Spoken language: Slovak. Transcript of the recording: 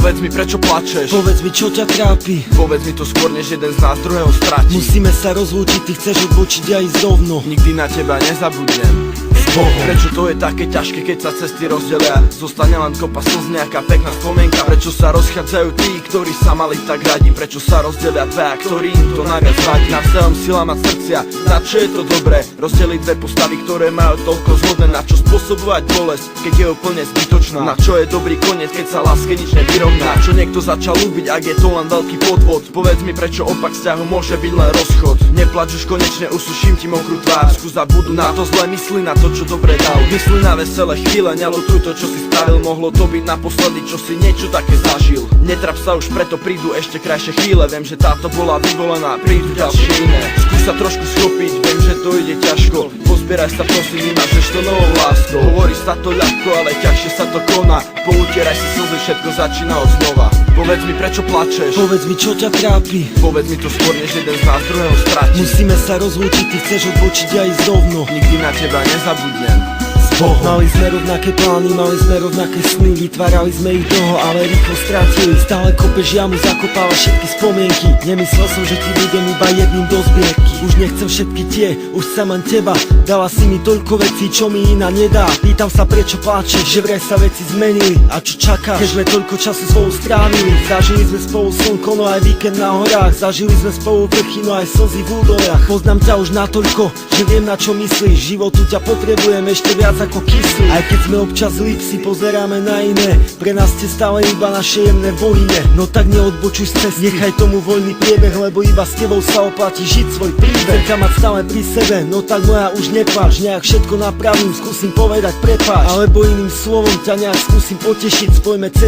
Povedz mi, prečo plačeš? Povedz mi, čo ťa trápi. Povedz mi to skôr, než jeden z nás druhého stratí. Musíme sa rozlúčiť, ty chceš odbočiť a ísť rovno. Nikdy na teba nezabudnem. Prečo to je také ťažké, keď sa cesty rozdelia? Zostane len kopa slz, nejaká pekná spomienka. Prečo sa rozchádzajú tí, ktorí sa mali tak radi? Prečo sa rozdelia dvaja, ktorým to najviac vadí? Navzájom sila mať srdcia, na čo je to dobré? Rozdeliť dve postavy, ktoré majú toľko zhodné. Na čo spôsobovať bolesť, keď je úplne zbytočná? Na čo je dobrý koniec, keď sa láske nič nevyrovná? Na čo niekto začal ľúbiť, ak je to len veľký podvod? Povedz mi, prečo opak vzťahu môže byť len rozchod? Neplač už konečne, usuším ti mokrú tvár. Skús zabudnúť na to zlé, mysli na to, čo dobre dal. Myslí na veselé chvíle, neľutuj to, čo si spravil. Mohlo to byť naposledy, čo si niečo také zažil. Netrap sa už, preto prídu ešte krajšie chvíle. Viem, že táto bola vyvolená, prídu ďalšie iné. Skús sa trošku schopiť, viem, že to ide ťažko. Pozbieraj sa prosím, vymažeš to novou láskou. Hovorí sa to ľahko, ale ťažšie sa to koná. Poutieraj si slzy, všetko začína od znova. Povedz mi, prečo plačeš? Povedz mi, čo ťa trápi. Povedz mi to skôr, než jeden z nás druhého stratí. Musíme sa rozlúčiť, ty chceš odbočiť a ísť rovno. Nikdy na teba nezabudnem. Mali sme rovnaké plány, mali sme rovnaké sny. Vytvárali sme ich dlho, ale rýchlo stratili. Stále kopeš jamu, zakopáva všetky spomienky. Nemyslel som, že ti budem iba jedným do zbierky. Už nechcem všetky tie, už chcem len teba. Dala si mi toľko vecí, čo mi iná nedá. Pýtam sa, prečo pláčeš, že vraj sa veci zmenili. A čo čakáš, keď sme toľko času spolu strávili? Zažili sme spolu slnko, no aj víkend na horách. Zažili sme spolu vrchy, no aj slzy v údoliach. Poznám ťa už natoľko, že viem, na čo myslíš. Životu ťa potrebujem ešte viac ako kyslý. Aj keď sme občas zlí, si pozeráme na iné. Pre nás ste stále iba naše jemné vojne. No tak neodbočuj z cesty, nechaj tomu voľný priebeh, lebo iba s tebou sa oplatí žiť svoj príbeh. Chcem ťa mať stále pri sebe, no tak moja už nepláč. Nejak všetko napravím, skúsim povedať prepáč. Alebo iným slovom ťa nejak skúsim potešiť. Spojme cesty.